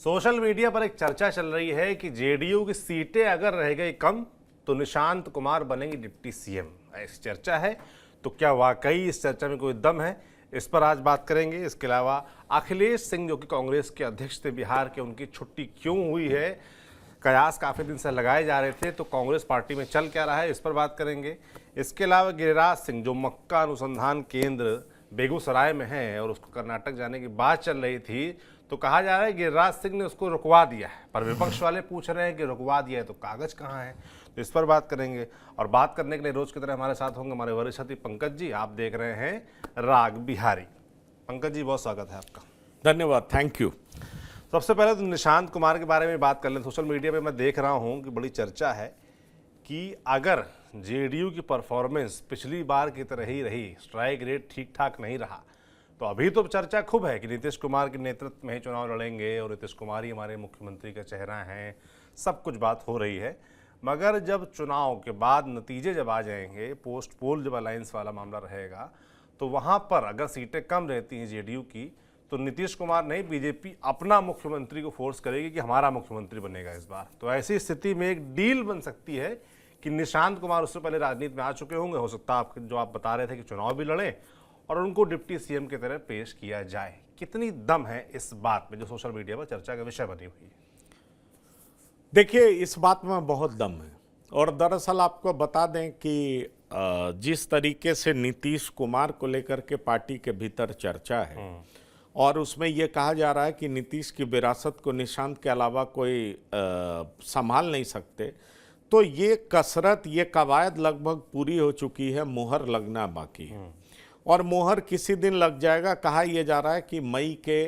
Social media पर एक चर्चा चल रही है कि जेडीयू की सीटें अगर रह गई कम तो निशांत कुमार बनेंगे डिप्टी सीएम। ऐसी चर्चा है, तो क्या वाकई इस चर्चा में कोई दम है? इस पर आज बात करेंगे। इसके अलावा अखिलेश सिंह जो कि कांग्रेस के अध्यक्ष थे बिहार के, उनकी छुट्टी क्यों हुई है? कयास काफ़ी दिन से लगाए जा रहे थे, तो कांग्रेस पार्टी में चल क्या रहा है, इस पर बात करेंगे। इसके अलावा गिरिराज सिंह जो मक्का अनुसंधान केंद्र बेगूसराय में है और उसको कर्नाटक जाने की बात चल रही थी, तो कहा जा रहा है गिरिराज सिंह ने उसको रुकवा दिया है, पर विपक्ष वाले पूछ रहे हैं कि रुकवा दिया है तो कागज कहाँ है। तो इस पर बात करेंगे और बात करने के लिए रोज की तरह हमारे साथ होंगे हमारे वरिष्ठ अतिथि पंकज जी। आप देख रहे हैं राग बिहारी। पंकज जी, बहुत स्वागत है आपका। धन्यवाद, थैंक यू। सबसे पहले तो निशांत कुमार के बारे में बात कर लें। सोशल मीडिया पे मैं देख रहा हूं कि बड़ी चर्चा है कि अगर जेडीयू की परफॉर्मेंस पिछली बार की तरह ही रही, स्ट्राइक रेट ठीक ठाक नहीं रहा, तो अभी तो चर्चा खूब है कि नीतीश कुमार के नेतृत्व में ही चुनाव लड़ेंगे और नीतीश कुमार ही हमारे मुख्यमंत्री का चेहरा हैं, सब कुछ बात हो रही है। मगर जब चुनाव के बाद नतीजे जब आ जाएंगे, पोस्ट पोल जब अलायंस वाला मामला रहेगा, तो वहाँ पर अगर सीटें कम रहती हैं जेडीयू की, तो नीतीश कुमार नहीं, बीजेपी अपना मुख्यमंत्री को फोर्स करेगी कि हमारा मुख्यमंत्री बनेगा इस बार। तो ऐसी स्थिति में एक डील बन सकती है कि निशांत कुमार उससे पहले राजनीति में आ चुके होंगे, हो सकता है आप जो आप बता रहे थे कि चुनाव भी लड़े और उनको डिप्टी सीएम की तरह पेश किया जाए। कितनी दम है इस बात में जो सोशल मीडिया पर चर्चा का विषय बनी हुई है? देखिए, इस बात में बहुत दम है और दरअसल आपको बता दें कि जिस तरीके से नीतीश कुमार को लेकर के पार्टी के भीतर चर्चा है और उसमें यह कहा जा रहा है कि नीतीश की विरासत को निशांत के अलावा कोई संभाल नहीं सकते, तो ये कसरत, ये कवायद लगभग पूरी हो चुकी है, मुहर लगना बाकी है और मुहर किसी दिन लग जाएगा। कहा यह जा रहा है कि मई के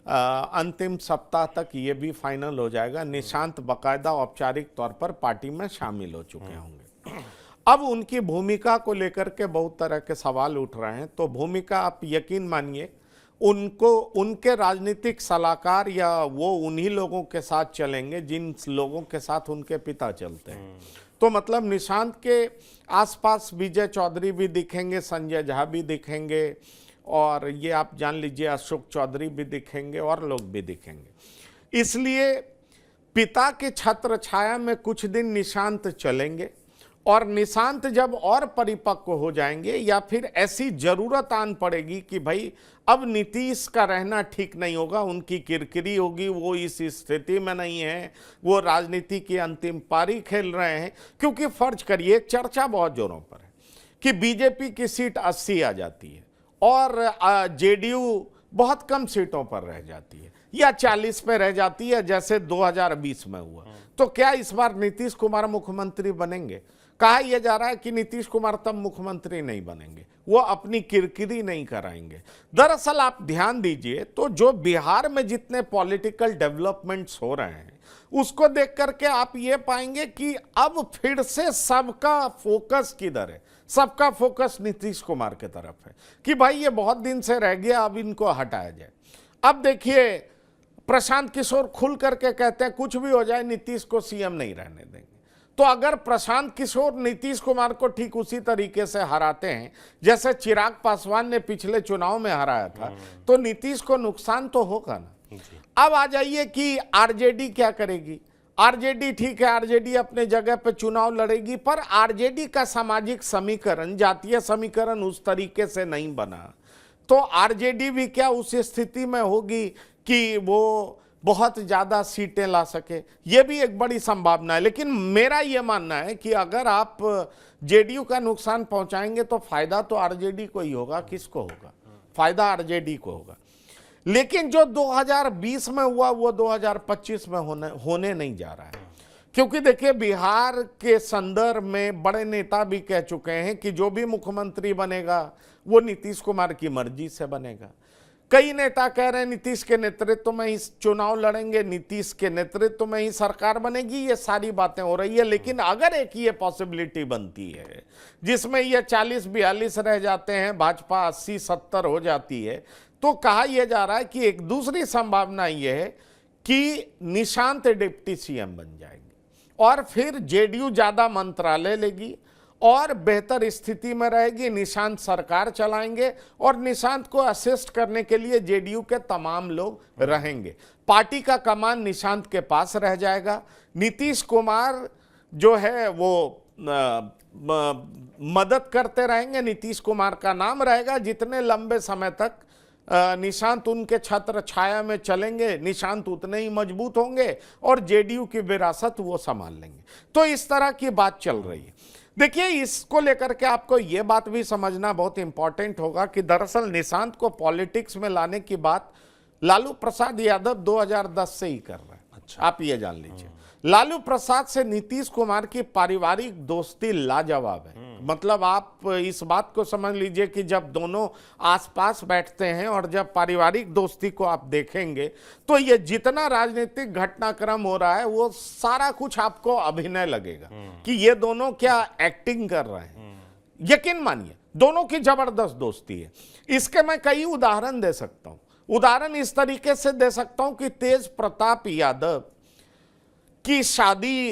अंतिम सप्ताह तक ये भी फाइनल हो जाएगा। निशांत बाकायदा औपचारिक तौर पर पार्टी में शामिल हो चुके होंगे। अब उनकी भूमिका को लेकर के बहुत तरह के सवाल उठ रहे हैं। तो भूमिका, आप यकीन मानिए, उनको उनके राजनीतिक सलाहकार या वो उन्हीं लोगों के साथ चलेंगे जिन लोगों के साथ उनके पिता चलते हैं। तो मतलब निशांत के आसपास विजय चौधरी भी दिखेंगे, संजय झा भी दिखेंगे और ये आप जान लीजिए अशोक चौधरी भी दिखेंगे और लोग भी दिखेंगे। इसलिए पिता के छत्र छाया में कुछ दिन निशांत चलेंगे और निशांत जब और परिपक्व हो जाएंगे या फिर ऐसी जरूरत आन पड़ेगी कि भाई अब नीतीश का रहना ठीक नहीं होगा, उनकी किरकिरी होगी, वो इस स्थिति में नहीं है, वो राजनीति की अंतिम पारी खेल रहे हैं। क्योंकि फर्ज करिए, चर्चा बहुत जोरों पर है कि बीजेपी की सीट 80 आ जाती है और जेडीयू बहुत कम सीटों पर रह जाती है या 40 पे रह जाती है, जैसे 2020 में हुआ। तो क्या इस बार नीतीश कुमार मुख्यमंत्री बनेंगे? कहा यह जा रहा है कि नीतीश कुमार तब मुख्यमंत्री नहीं बनेंगे, वो अपनी किरकिरी नहीं कराएंगे। दरअसल आप ध्यान दीजिए तो जो बिहार में जितने पॉलिटिकल डेवलपमेंट्स हो रहे हैं उसको देख करके आप ये पाएंगे कि अब फिर से सबका फोकस किधर है? सबका फोकस नीतीश कुमार की तरफ है कि भाई ये बहुत दिन से रह गया, अब इनको हटाया जाए। अब देखिए, प्रशांत किशोर खुल करके कहते हैं कुछ भी हो जाए नीतीश को सीएम नहीं रहने देंगे। तो अगर प्रशांत किशोर नीतीश कुमार को ठीक उसी तरीके से हराते हैं जैसे चिराग पासवान ने पिछले चुनाव में हराया था, तो नीतीश को नुकसान तो होगा ना। अब आ जाइए कि आरजेडी क्या करेगी। आरजेडी ठीक है, आरजेडी अपने जगह पे चुनाव लड़ेगी, पर आरजेडी का सामाजिक समीकरण, जातीय समीकरण उस तरीके से नहीं बना, तो आरजेडी भी क्या उस स्थिति में होगी कि वो बहुत ज़्यादा सीटें ला सके? ये भी एक बड़ी संभावना है। लेकिन मेरा ये मानना है कि अगर आप जेडीयू का नुकसान पहुंचाएंगे तो फायदा तो आरजेडी को ही होगा। किसको होगा? फायदा आरजेडी को होगा। लेकिन जो 2020 में हुआ वो 2025 में होने नहीं जा रहा है। क्योंकि देखिए, बिहार के संदर्भ में बड़े नेता भी कह चुके हैं कि जो भी मुख्यमंत्री बनेगा वो नीतीश कुमार की मर्जी से बनेगा। कई नेता कह रहे हैं नीतीश के नेतृत्व में ही चुनाव लड़ेंगे, नीतीश के नेतृत्व में ही सरकार बनेगी। ये सारी बातें हो रही है। लेकिन अगर एक ये पॉसिबिलिटी बनती है जिसमें ये 40-42 रह जाते हैं, भाजपा 80-70 हो जाती है, तो कहा यह जा रहा है कि एक दूसरी संभावना यह है कि निशांत डिप्टी सीएम बन जाएंगे और फिर जेडीयू ज्यादा मंत्रालय लेगी और बेहतर स्थिति में रहेगी। निशांत सरकार चलाएंगे और निशांत को असिस्ट करने के लिए जेडीयू के तमाम लोग रहेंगे। पार्टी का कमान निशांत के पास रह जाएगा। नीतीश कुमार जो है वो मदद करते रहेंगे, नीतीश कुमार का नाम रहेगा। जितने लंबे समय तक निशांत उनके छत्र छाया में चलेंगे, निशांत उतने ही मजबूत होंगे और जेडीयू की विरासत वो संभाल लेंगे। तो इस तरह की बात चल रही है। देखिए, इसको लेकर के आपको ये बात भी समझना बहुत इंपॉर्टेंट होगा कि दरअसल निशांत को पॉलिटिक्स में लाने की बात लालू प्रसाद यादव 2010 से ही कर रहे हैं। अच्छा। आप ये जान लीजिए, लालू प्रसाद से नीतीश कुमार की पारिवारिक दोस्ती लाजवाब है। मतलब आप इस बात को समझ लीजिए कि जब दोनों आसपास बैठते हैं और जब पारिवारिक दोस्ती को आप देखेंगे तो ये जितना राजनीतिक घटनाक्रम हो रहा है वो सारा कुछ आपको अभिनय लगेगा कि ये दोनों क्या एक्टिंग कर रहे हैं। यकीन मानिए, दोनों की जबरदस्त दोस्ती है। इसके मैं कई उदाहरण दे सकता हूं। उदाहरण इस तरीके से दे सकता हूं कि तेज प्रताप यादव की शादी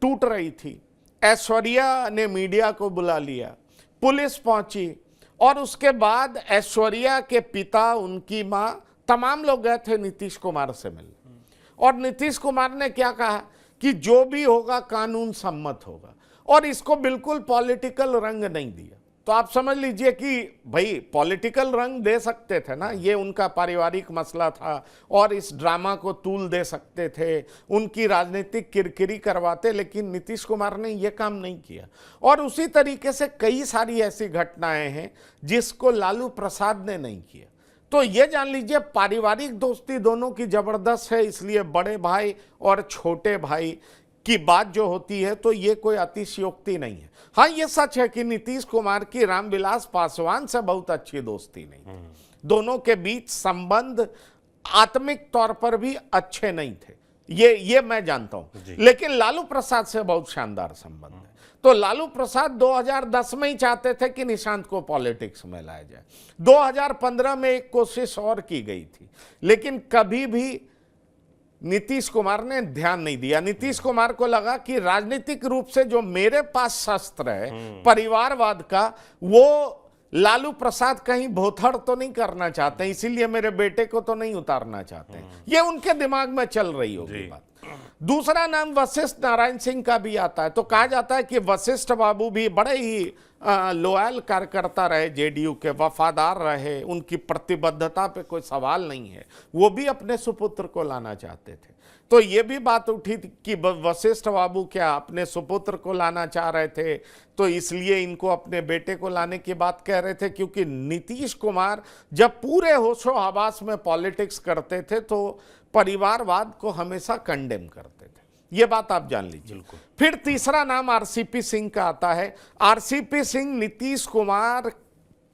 टूट रही थी, ऐश्वर्या ने मीडिया को बुला लिया, पुलिस पहुंची और उसके बाद ऐश्वर्या के पिता, उनकी मां, तमाम लोग गए थे नीतीश कुमार से मिलने। और नीतीश कुमार ने क्या कहा कि जो भी होगा कानून सम्मत होगा, और इसको बिल्कुल पॉलिटिकल रंग नहीं दिया। तो आप समझ लीजिए कि भाई पॉलिटिकल रंग दे सकते थे ना, ये उनका पारिवारिक मसला था और इस ड्रामा को तूल दे सकते थे, उनकी राजनीतिक किरकिरी करवाते, लेकिन नीतीश कुमार ने ये काम नहीं किया। और उसी तरीके से कई सारी ऐसी घटनाएं हैं जिसको लालू प्रसाद ने नहीं किया। तो ये जान लीजिए, पारिवारिक दोस्ती दोनों की जबरदस्त है, इसलिए बड़े भाई और छोटे भाई की बात जो होती है तो ये कोई अतिशयोक्ति नहीं है। हाँ, ये सच है कि नीतीश कुमार की रामविलास पासवान से बहुत अच्छी दोस्ती नहीं थी। दोनों के बीच संबंध आत्मिक तौर पर भी अच्छे नहीं थे, ये मैं जानता हूं। लेकिन लालू प्रसाद से बहुत शानदार संबंध है। तो लालू प्रसाद 2010 में ही चाहते थे कि निशांत को पॉलिटिक्स में लाया जाए। 2015 में एक कोशिश और की गई थी, लेकिन कभी भी नीतीश कुमार ने ध्यान नहीं दिया। नीतीश कुमार को लगा कि राजनीतिक रूप से जो मेरे पास शस्त्र है परिवारवाद का, वो लालू प्रसाद कहीं भोथड़ तो नहीं करना चाहते, इसीलिए मेरे बेटे को तो नहीं उतारना चाहते। ये उनके दिमाग में चल रही होगी बात। दूसरा नाम वशिष्ठ नारायण सिंह का भी आता है। तो कहा जाता है कि वशिष्ठ बाबू भी बड़े ही लोयल कार्यकर्ता रहे, जेडीयू के वफादार रहे, उनकी प्रतिबद्धता पे कोई सवाल नहीं है। वो भी अपने सुपुत्र को लाना चाहते थे। तो ये भी बात उठी कि वशिष्ठ बाबू क्या अपने सुपुत्र को लाना चाह रहे थे, तो इसलिए इनको अपने बेटे को लाने की बात कह रहे थे। क्योंकि नीतीश कुमार जब पूरे होशो हवास में पॉलिटिक्स करते थे तो परिवारवाद को हमेशा कंडेम करते थे। ये बात आप जान लीजिए। फिर तीसरा नाम आरसीपी सिंह का आता है। आरसीपी सिंह नीतीश कुमार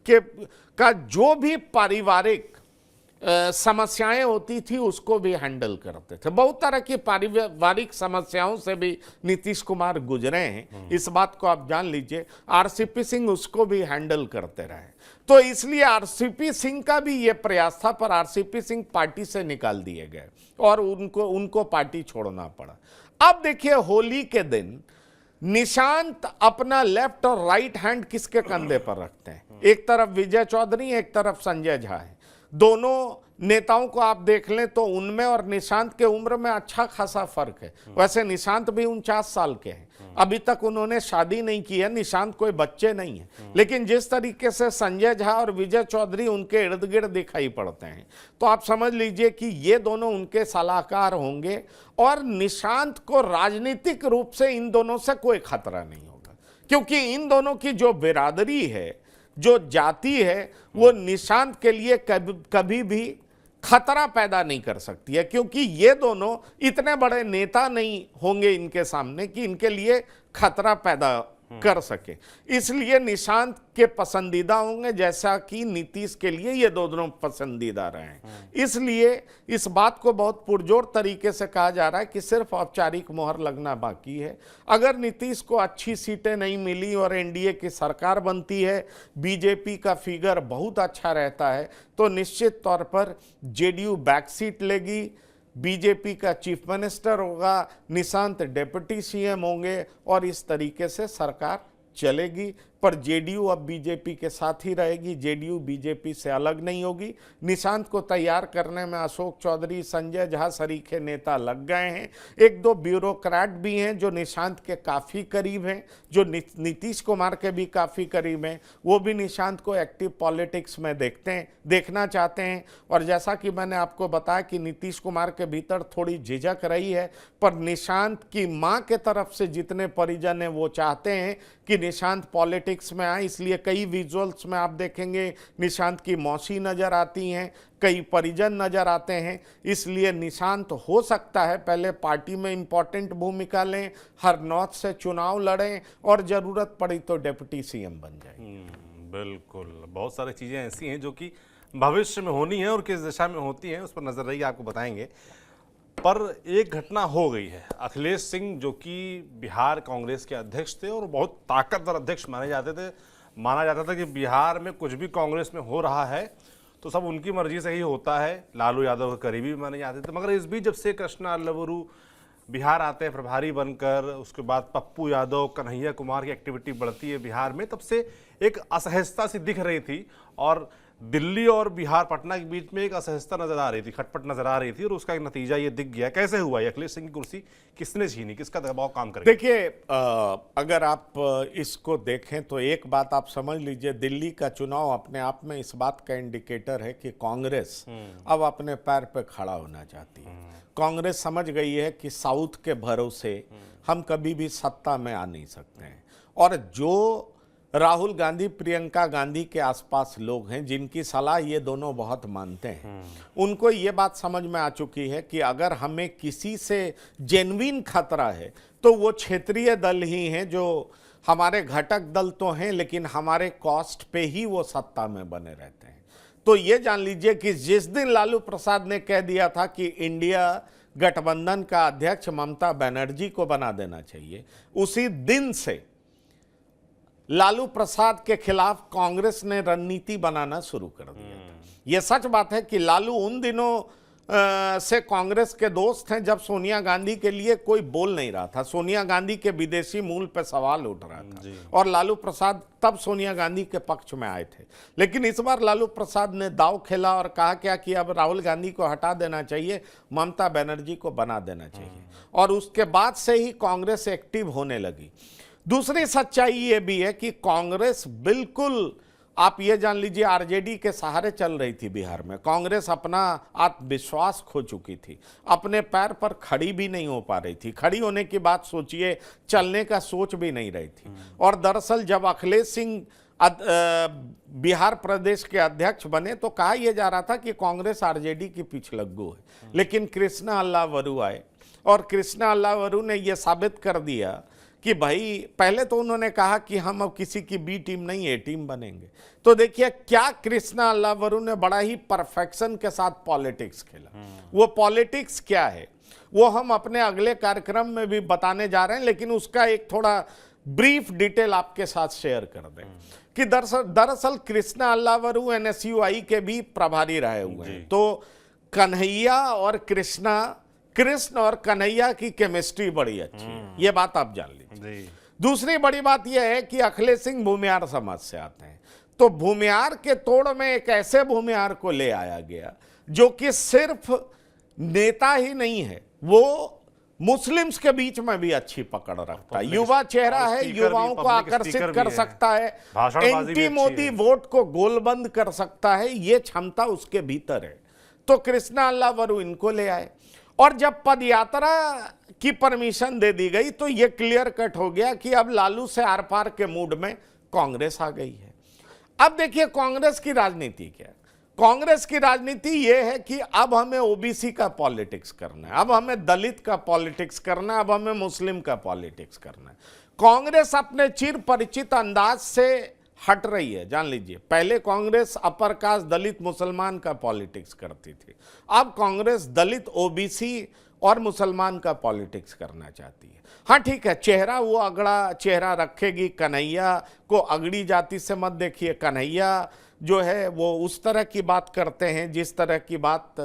का जो भी पारिवारिक समस्याएं होती थी उसको भी हैंडल करते थे। बहुत तरह की पारिवारिक समस्याओं से भी नीतीश कुमार गुजरे हैं, इस बात को आप जान लीजिए। आरसीपी सिंह उसको भी हैंडल करते रहे। तो इसलिए आरसीपी सिंह का भी ये प्रयास था, पर आरसीपी सिंह पार्टी से निकाल दिए गए और उनको पार्टी छोड़ना पड़ा। अब देखिए, होली के दिन निशांत अपना लेफ्ट और राइट हैंड किसके कंधे पर रखते हैं? एक तरफ विजय चौधरी, एक तरफ संजय झा है। दोनों नेताओं को आप देख लें तो उनमें और निशांत के उम्र में अच्छा खासा फर्क है। वैसे निशांत भी 49 साल के हैं, अभी तक उन्होंने शादी नहीं की है, निशांत कोई बच्चे नहीं है। लेकिन जिस तरीके से संजय झा और विजय चौधरी उनके इर्द गिर्द दिखाई पड़ते हैं, तो आप समझ लीजिए कि ये दोनों उनके सलाहकार होंगे। और निशांत को राजनीतिक रूप से इन दोनों से कोई खतरा नहीं होगा, क्योंकि इन दोनों की जो बिरादरी है, जो जाति है, वो निशांत के लिए कभी भी खतरा पैदा नहीं कर सकती है। क्योंकि ये दोनों इतने बड़े नेता नहीं होंगे इनके सामने कि इनके लिए खतरा पैदा कर सके। इसलिए निशांत के पसंदीदा होंगे, जैसा कि नीतीश के लिए ये दोनों पसंदीदा रहे हैं। इसलिए इस बात को बहुत पुरजोर तरीके से कहा जा रहा है कि सिर्फ औपचारिक मोहर लगना बाकी है। अगर नीतीश को अच्छी सीटें नहीं मिली और एनडीए की सरकार बनती है, बीजेपी का फिगर बहुत अच्छा रहता है, तो निश्चित तौर पर जेडीयू बैक सीट लेगी, बीजेपी का चीफ मिनिस्टर होगा, निशांत डिप्टी सीएम होंगे और इस तरीके से सरकार चलेगी, पर जेडीयू अब बीजेपी के साथ ही रहेगी, जेडीयू बीजेपी से अलग नहीं होगी। निशांत को तैयार करने में अशोक चौधरी, संजय झा सरीखे नेता लग गए हैं। एक दो ब्यूरोक्रेट भी हैं जो निशांत के काफ़ी करीब हैं, जो नीतीश कुमार के भी काफ़ी करीब हैं, वो भी निशांत को एक्टिव पॉलिटिक्स में देखना चाहते हैं। और जैसा कि मैंने आपको बताया कि नीतीश कुमार के भीतर थोड़ी झिझक रही है, पर निशांत की मां के तरफ से जितने परिजन हैं वो चाहते हैं कि निशांत पॉलिटिक्स में आए। इसलिए कई विजुअल्स में आप देखेंगे निशांत की मौसी नज़र आती हैं, कई परिजन नज़र आते हैं। इसलिए निशांत हो सकता है पहले पार्टी में इम्पोर्टेंट भूमिका लें, हरनौत से चुनाव लड़ें और ज़रूरत पड़ी तो डिप्टी सीएम बन जाए। बिल्कुल, बहुत सारी चीज़ें ऐसी हैं जो कि भविष्य में होनी है और किस दिशा में होती हैं उस पर नजर रही आपको बताएंगे। पर एक घटना हो गई है, अखिलेश सिंह जो कि बिहार कांग्रेस के अध्यक्ष थे और बहुत ताकतवर अध्यक्ष माना जाता था कि बिहार में कुछ भी कांग्रेस में हो रहा है तो सब उनकी मर्जी से ही होता है। लालू यादव के करीबी माने जाते थे। मगर इस बीच जब से कृष्णा अल्लावरू बिहार आते हैं प्रभारी बनकर, उसके बाद पप्पू यादव, कन्हैया कुमार की एक्टिविटी बढ़ती है बिहार में, तब से एक असहजता सी दिख रही थी और दिल्ली और बिहार पटना के बीच में एक असहजता नजर आ रही थी, खटपट नजर आ रही थी और उसका एक नतीजा ये दिख गया। कैसे हुआ ये अखिलेश सिंह की कुर्सी किसने छीनी, किसका दबाव काम करेगा? देखिए, अगर आप इसको देखें तो एक बात आप समझ लीजिए, दिल्ली का चुनाव अपने आप में इस बात का इंडिकेटर है कि कांग्रेस अब अपने पैर पे खड़ा होना चाहती है। कांग्रेस समझ गई है कि साउथ के भरोसे हम कभी भी सत्ता में आ नहीं सकते हैं। और जो राहुल गांधी, प्रियंका गांधी के आसपास लोग हैं जिनकी सलाह ये दोनों बहुत मानते हैं, उनको ये बात समझ में आ चुकी है कि अगर हमें किसी से जेन्युइन खतरा है तो वो क्षेत्रीय दल ही हैं, जो हमारे घटक दल तो हैं लेकिन हमारे कॉस्ट पे ही वो सत्ता में बने रहते हैं। तो ये जान लीजिए कि जिस दिन लालू प्रसाद ने कह दिया था कि इंडिया गठबंधन का अध्यक्ष ममता बनर्जी को बना देना चाहिए, उसी दिन से लालू प्रसाद के खिलाफ कांग्रेस ने रणनीति बनाना शुरू कर दिया था। यह सच बात है कि लालू उन दिनों से कांग्रेस के दोस्त हैं जब सोनिया गांधी के लिए कोई बोल नहीं रहा था, सोनिया गांधी के विदेशी मूल पर सवाल उठ रहा था और लालू प्रसाद तब सोनिया गांधी के पक्ष में आए थे। लेकिन इस बार लालू प्रसाद ने दांव खेला और कहा क्या कि अब राहुल गांधी को हटा देना चाहिए, ममता बनर्जी को बना देना चाहिए, और उसके बाद से ही कांग्रेस एक्टिव होने लगी। दूसरी सच्चाई ये भी है कि कांग्रेस बिल्कुल, आप ये जान लीजिए, आरजेडी के सहारे चल रही थी बिहार में। कांग्रेस अपना आत्मविश्वास खो चुकी थी, अपने पैर पर खड़ी भी नहीं हो पा रही थी। खड़ी होने की बात सोचिए, चलने का सोच भी नहीं रही थी। और दरअसल जब अखिलेश सिंह बिहार प्रदेश के अध्यक्ष बने तो कहा यह जा रहा था कि कांग्रेस आरजेडी की पिछलग्गू है। लेकिन कृष्णा अल्लावरू आए और कृष्णा अल्लावरू ने यह साबित कर दिया कि भाई, पहले तो उन्होंने कहा कि हम अब किसी की बी टीम नहीं ए टीम बनेंगे। तो देखिए क्या कृष्णा अल्लावरू ने बड़ा ही परफेक्शन के साथ पॉलिटिक्स खेला। वो पॉलिटिक्स क्या है वो हम अपने अगले कार्यक्रम में भी बताने जा रहे हैं, लेकिन उसका एक थोड़ा ब्रीफ डिटेल आपके साथ शेयर कर दें कि दरअसल कृष्णा अल्लावरू एनएसयूआई के भी प्रभारी रहे हुए हैं। तो कन्हैया और कृष्ण और कन्हैया की केमिस्ट्री बड़ी अच्छी है, ये बात आप जान लीजिए। दूसरी बड़ी बात यह है कि अखिलेश सिंह भूमिहार समाज से आते हैं, तो भूमिहार के तोड़ में एक ऐसे भूमिहार को ले आया गया जो कि सिर्फ नेता ही नहीं है, वो मुस्लिम्स के बीच में भी अच्छी पकड़ रखता है, युवा चेहरा है, युवाओं को आकर्षित कर सकता है, एंटी मोदी वोट को गोलबंद कर सकता है, ये क्षमता उसके भीतर है। तो कृष्णा अल्लावरू इनको ले आए और जब पदयात्रा की परमिशन दे दी गई तो यह क्लियर कट हो गया कि अब लालू से आर पार के मूड में कांग्रेस आ गई है। अब देखिए कांग्रेस की राजनीति क्या है। कांग्रेस की राजनीति यह है कि अब हमें ओबीसी का पॉलिटिक्स करना है, अब हमें दलित का पॉलिटिक्स करना है, अब हमें मुस्लिम का पॉलिटिक्स करना है। कांग्रेस अपने चिर परिचित अंदाज से हट रही है। जान लीजिए, पहले कांग्रेस अपर कास्ट दलित मुसलमान का पॉलिटिक्स करती थी, अब कांग्रेस दलित, ओबीसी और मुसलमान का पॉलिटिक्स करना चाहती है। हाँ ठीक है, चेहरा वो अगड़ा चेहरा रखेगी। कन्हैया को अगड़ी जाति से मत देखिए, कन्हैया जो है वो उस तरह की बात करते हैं जिस तरह की बात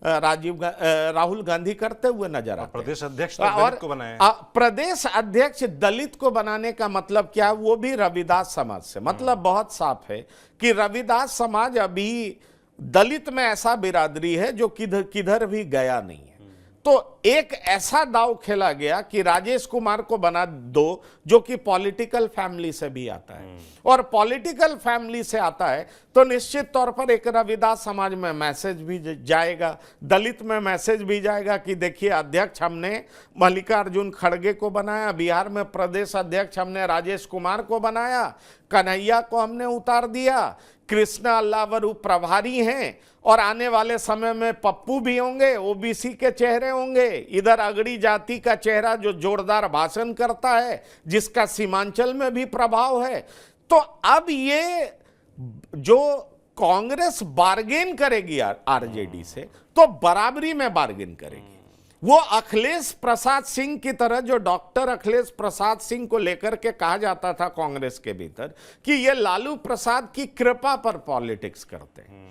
राहुल गांधी करते हुए नजर आते हैं। प्रदेश अध्यक्ष तो दलित को बनाया। प्रदेश अध्यक्ष दलित को बनाने का मतलब क्या है? वो भी रविदास समाज से। मतलब बहुत साफ है कि रविदास समाज अभी दलित में ऐसा बिरादरी है जो किधर किधर भी गया नहीं है। तो एक ऐसा दांव खेला गया कि राजेश कुमार को बना दो जो कि पॉलिटिकल फैमिली से भी आता है, और पॉलिटिकल फैमिली से आता है तो निश्चित तौर पर एक रविदास समाज में मैसेज भी जाएगा, दलित में मैसेज भी जाएगा कि देखिए अध्यक्ष हमने मल्लिकार्जुन खड़गे को बनाया, बिहार में प्रदेश अध्यक्ष हमने राजेश कुमार को बनाया, कन्हैया को हमने उतार दिया, कृष्णा अल्लावरू प्रभारी हैं, और आने वाले समय में पप्पू भी होंगे, ओबीसी के चेहरे होंगे, इधर अगड़ी जाति का चेहरा जो जोरदार भाषण करता है, जिसका सीमांचल में भी प्रभाव है। तो अब ये जो कांग्रेस बार्गेन करेगी आरजेडी से, तो बराबरी में बार्गेन करेगी। वो अखिलेश प्रसाद सिंह की तरह, जो डॉक्टर अखिलेश प्रसाद सिंह को लेकर के कहा जाता था कांग्रेस के भीतर कि ये लालू प्रसाद की कृपा पर पॉलिटिक्स करते हैं,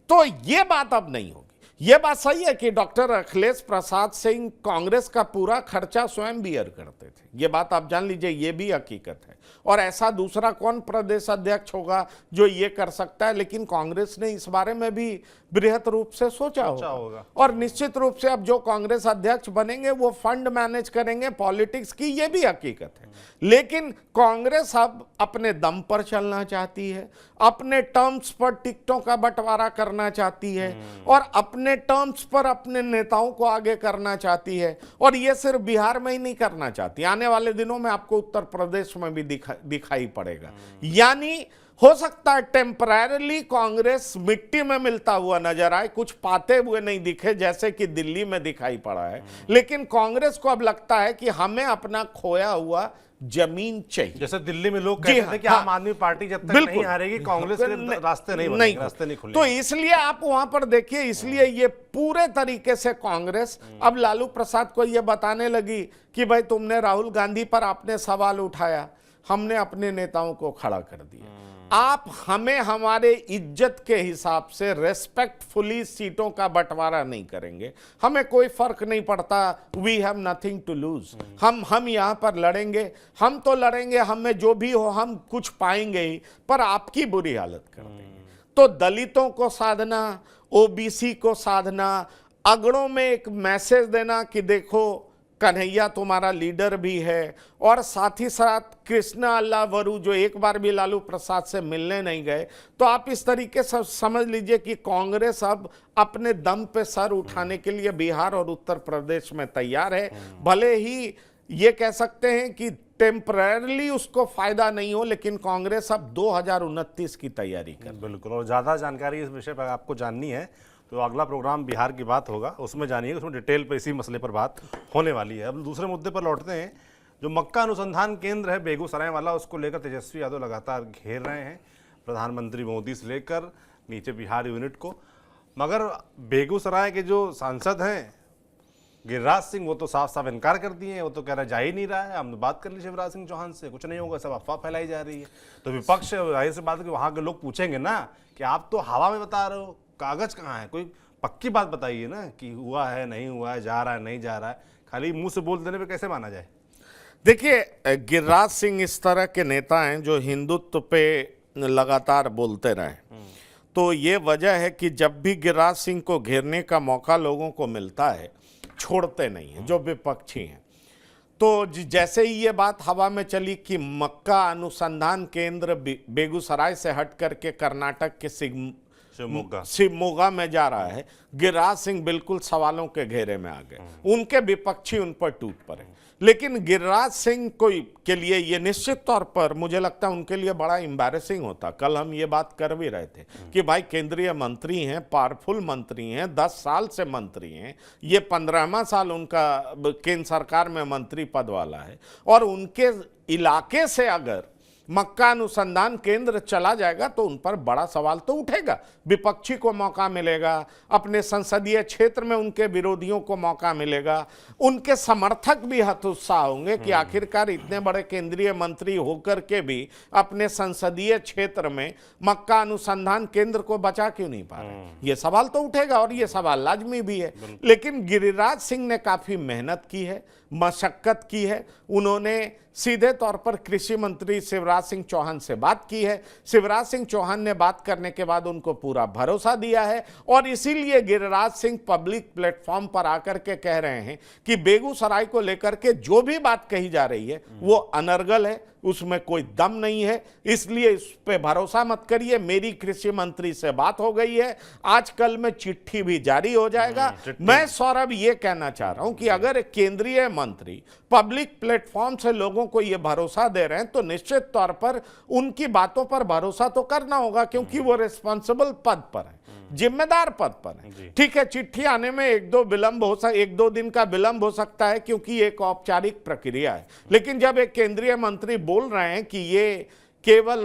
तो ये बात अब नहीं होगी। ये बात सही है कि डॉक्टर अखिलेश प्रसाद सिंह कांग्रेस का पूरा खर्चा स्वयं बियर करते थे, ये बात आप जान लीजिए, ये भी हकीकत है। और ऐसा दूसरा कौन प्रदेश अध्यक्ष होगा जो ये कर सकता है? लेकिन कांग्रेस ने इस बारे में भी बृहत रूप से सोचा होगा। और निश्चित रूप से अब जो कांग्रेस अध्यक्ष बनेंगे वो फंड मैनेज करेंगे पॉलिटिक्स की, ये भी हकीकत है। लेकिन कांग्रेस अब अपने दम पर चलना चाहती है, अपने टर्म्स पर टिकटों का बंटवारा करना चाहती है, और अपने टर्म्स पर अपने नेताओं को आगे करना चाहती है। और ये सिर्फ बिहार में ही नहीं करना चाहती, आने वाले दिनों में आपको उत्तर प्रदेश में भी दिखाई पड़ेगा। यानी हो सकता है टेम्पररीली कांग्रेस मिट्टी में मिलता हुआ नजर आए, कुछ पाते हुए नहीं दिखे जैसे कि दिल्ली में दिखाई पड़ा है, लेकिन कांग्रेस को अब लगता है कि हमें अपना खोया हुआ जमीन चाहिए। जैसे दिल्ली में लोग कहते थे कि आम आदमी पार्टी जब तक नहीं हारेगी कांग्रेस के रास्ते नहीं खुलेंगे। तो इसलिए आप वहां पर देखिए, इसलिए ये पूरे तरीके से कांग्रेस अब लालू प्रसाद को ये बताने लगी कि भाई तुमने राहुल गांधी पर आपने सवाल उठाया, हमने अपने नेताओं को खड़ा कर दिया, आप हमें हमारे इज्जत के हिसाब से रेस्पेक्टफुली सीटों का बंटवारा नहीं करेंगे, हमें कोई फर्क नहीं पड़ता, we have nothing to lose, हम यहां पर लड़ेंगे, हम तो लड़ेंगे, हमें जो भी हो हम कुछ पाएंगे ही, पर आपकी बुरी हालत कर देंगे। तो दलितों को साधना, ओबीसी को साधना, अगड़ों में एक मैसेज देना कि देखो कन्हैया तुम्हारा लीडर भी है, और साथ ही साथ कृष्णा अल्लावरू जो एक बार भी लालू प्रसाद से मिलने नहीं गए, तो आप इस तरीके से समझ लीजिए कि कांग्रेस अब अपने दम पे सर उठाने के लिए बिहार और उत्तर प्रदेश में तैयार है। भले ही ये कह सकते हैं कि टेम्पररीली उसको फायदा नहीं हो, लेकिन कांग्रेस अब 2029 की तैयारी कर। बिल्कुल, और ज़्यादा जानकारी इस विषय पर आपको जाननी है तो अगला प्रोग्राम बिहार की बात होगा, उसमें जानिएगा, उसमें डिटेल पर इसी मसले पर बात होने वाली है। अब दूसरे मुद्दे पर लौटते हैं। जो मक्का अनुसंधान केंद्र है बेगूसराय वाला, उसको लेकर तेजस्वी यादव लगातार घेर रहे हैं, प्रधानमंत्री मोदी से लेकर नीचे बिहार यूनिट को। मगर बेगूसराय के जो सांसद हैं गिरिराज सिंह, वो तो साफ साफ इनकार कर दिए हैं, वो तो कह रहा है जा ही नहीं रहा है, हमने बात कर ली शिवराज सिंह चौहान से, कुछ नहीं होगा, सब अफवाह फैलाई जा रही है। तो विपक्ष जाहिर सी बात है कि वहाँ के लोग पूछेंगे ना कि आप तो हवा में बता रहे हो, कागज कहाँ है, कोई पक्की बात बताइए ना कि हुआ है नहीं हुआ है, जा रहा है नहीं जा रहा है, खाली मुंह से बोल देने पे कैसे माना जाए। देखिए, गिरिराज सिंह इस तरह के नेता हैं जो हिंदुत्व पे लगातार बोलते रहे, तो ये वजह है कि जब भी गिरिराज सिंह को घेरने का मौका लोगों को मिलता है, छोड़ते नहीं है जो विपक्षी हैं। तो जैसे ही ये बात हवा में चली कि मक्का अनुसंधान केंद्र बेगूसराय से हट करके कर्नाटक के शिवमोगा में जा रहा है, गिरिराज सिंह बिल्कुल सवालों के घेरे में आ गए, उनके विपक्षी उन पर टूट पड़े। लेकिन गिरिराज सिंह के लिए ये निश्चित तौर पर मुझे लगता है उनके लिए बड़ा एम्बैरेसिंग होता। कल हम ये बात कर भी रहे थे कि भाई केंद्रीय मंत्री हैं, पावरफुल मंत्री हैं, 10 साल से मंत्री हैं, ये 15वां साल उनका केंद्र सरकार में मंत्री पद वाला है, और उनके इलाके से अगर मक्का अनुसंधान केंद्र चला जाएगा तो उन पर बड़ा सवाल तो उठेगा। विपक्षी को मौका मिलेगा, अपने संसदीय क्षेत्र में उनके विरोधियों को मौका मिलेगा, उनके समर्थक भी हतोत्साह होंगे कि आखिरकार इतने बड़े केंद्रीय मंत्री होकर के भी अपने संसदीय क्षेत्र में मक्का अनुसंधान केंद्र को बचा क्यों नहीं पा रहे। ये सवाल तो उठेगा और ये सवाल लाजमी भी है। लेकिन गिरिराज सिंह ने काफी मेहनत की है, मशक्कत की है। उन्होंने सीधे तौर पर कृषि मंत्री शिवराज सिंह चौहान से बात की है। शिवराज सिंह चौहान ने बात करने के बाद उनको पूरा भरोसा दिया है और इसीलिए गिरिराज सिंह पब्लिक प्लेटफॉर्म पर आकर के कह रहे हैं कि बेगूसराय को लेकर के जो भी बात कही जा रही है वो अनर्गल है, उसमें कोई दम नहीं है, इसलिए इस पे भरोसा मत करिए। मेरी कृषि मंत्री से बात हो गई है, आजकल में चिट्ठी भी जारी हो जाएगा। मैं सौरभ ये कहना चाह रहा हूं कि अगर एक केंद्रीय मंत्री पब्लिक प्लेटफॉर्म से लोगों को ये भरोसा दे रहे हैं तो निश्चित तौर पर उनकी बातों पर भरोसा तो करना होगा, क्योंकि वो रिस्पॉन्सिबल पद पर है, जिम्मेदार पद पर है। ठीक है, चिट्ठी आने में एक दो दिन का विलंब हो सकता है क्योंकि एक औपचारिक प्रक्रिया है, लेकिन जब एक केंद्रीय मंत्री बोल रहे हैं कि ये केवल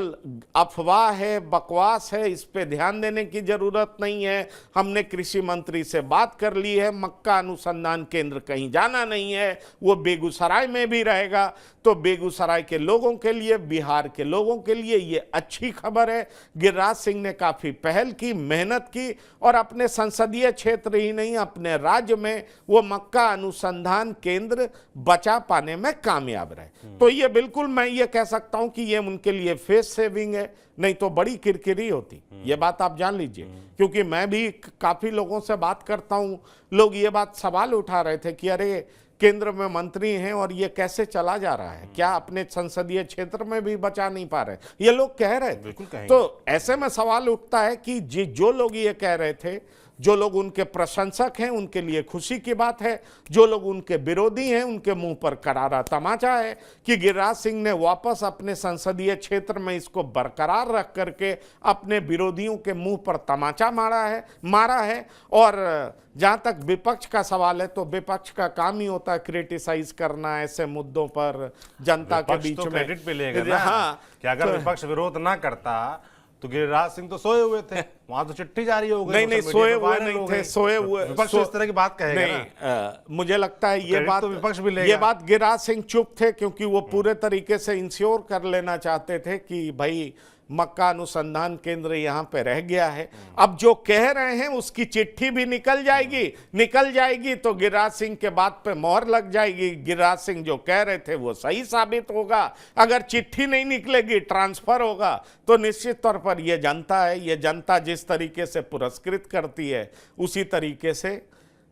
अफवाह है, बकवास है, इस पे ध्यान देने की जरूरत नहीं है, हमने कृषि मंत्री से बात कर ली है, मक्का अनुसंधान केंद्र कहीं जाना नहीं है, वो बेगूसराय में भी रहेगा, तो बेगूसराय के लोगों के लिए, बिहार के लोगों के लिए ये अच्छी खबर है। गिरिराज सिंह ने काफी पहल की, मेहनत की और अपने संसदीय क्षेत्र ही नहीं अपने राज्य में वो मक्का अनुसंधान केंद्र बचा पाने में कामयाब रहे। तो ये बिल्कुल मैं ये कह सकता हूं कि ये उनके लिए फेस सेविंग है, नहीं तो बड़ी किरकिरी होती। ये बात आप जान लीजिए, क्योंकि मैं भी काफी लोगों से बात करता हूं, लोग ये बात सवाल उठा रहे थे कि अरे केंद्र में मंत्री हैं और ये कैसे चला जा रहा है, क्या अपने संसदीय क्षेत्र में भी बचा नहीं पा रहे, ये लोग कह रहे थे। तो ऐसे में सवाल उठता है कि जो लोग ये कह रहे थे, जो लोग उनके प्रशंसक हैं उनके लिए खुशी की बात है, जो लोग उनके विरोधी हैं उनके मुंह पर करारा तमाचा है कि गिरिराज सिंह ने वापस अपने संसदीय क्षेत्र में इसको बरकरार रख करके अपने विरोधियों के मुंह पर तमाचा मारा है। और जहां तक विपक्ष का सवाल है तो विपक्ष का काम ही होता है क्रिटिसाइज करना ऐसे मुद्दों पर जनता के बीच में। क्रेडिट पे लेगा ना। हाँ, कि अगर विपक्ष विरोध ना करता तो गिरिराज सिंह तो सोए हुए थे, वहां तो चिट्ठी जारी हो गई। नहीं, सोए हुए नहीं थे, सोए हुए विपक्ष इस तरह की बात कहेगा ना। मुझे लगता है ये बात तो विपक्ष भी लेगा। ये बात गिरिराज सिंह चुप थे क्योंकि वो पूरे तरीके से इंश्योर कर लेना चाहते थे कि भाई मक्का अनुसंधान केंद्र यहाँ पे रह गया है। अब जो कह रहे हैं उसकी चिट्ठी भी निकल जाएगी तो गिरिराज सिंह के बात पे मोहर लग जाएगी। गिरिराज सिंह जो कह रहे थे वो सही साबित होगा। अगर चिट्ठी नहीं निकलेगी, ट्रांसफर होगा, तो निश्चित तौर पर ये जनता है, ये जनता जिस तरीके से पुरस्कृत करती है उसी तरीके से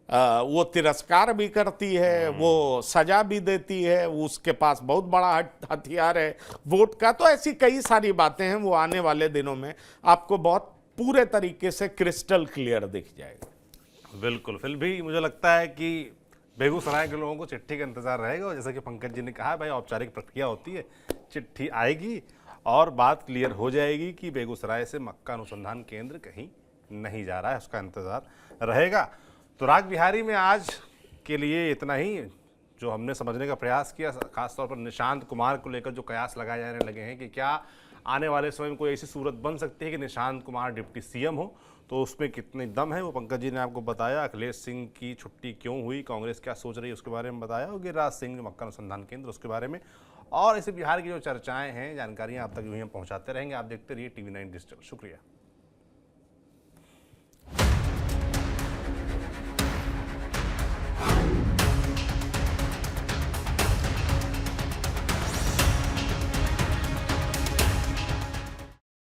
वो तिरस्कार भी करती है, वो सजा भी देती है, उसके पास बहुत बड़ा हथियार है वोट का। तो ऐसी कई सारी बातें हैं, वो आने वाले दिनों में आपको बहुत पूरे तरीके से क्रिस्टल क्लियर दिख जाएगा। बिल्कुल, फिर भी मुझे लगता है कि बेगूसराय के लोगों को चिट्ठी का इंतजार रहेगा और जैसा कि पंकज जी ने कहा, भाई औपचारिक प्रक्रिया होती है, चिट्ठी आएगी और बात क्लियर हो जाएगी कि बेगूसराय से मक्का अनुसंधान केंद्र कहीं नहीं जा रहा है, उसका इंतजार रहेगा। तो राग बिहारी में आज के लिए इतना ही, जो हमने समझने का प्रयास किया, खासतौर पर निशांत कुमार को लेकर जो कयास लगाए जाने लगे हैं कि क्या आने वाले समय में कोई ऐसी सूरत बन सकती है कि निशांत कुमार डिप्टी सीएम हो, तो उसमें कितने दम है वो पंकज जी ने आपको बताया। अखिलेश सिंह की छुट्टी क्यों हुई, कांग्रेस क्या सोच रही है उसके बारे में बताया, और गिरिराज सिंह मक्का अनुसंधान केंद्र उसके बारे में, और इसे बिहार की जो चर्चाएं हैं, जानकारियां आप तक यूं ही हम पहुंचाते रहेंगे। आप देखते रहिए TV9 डिजिटल। शुक्रिया।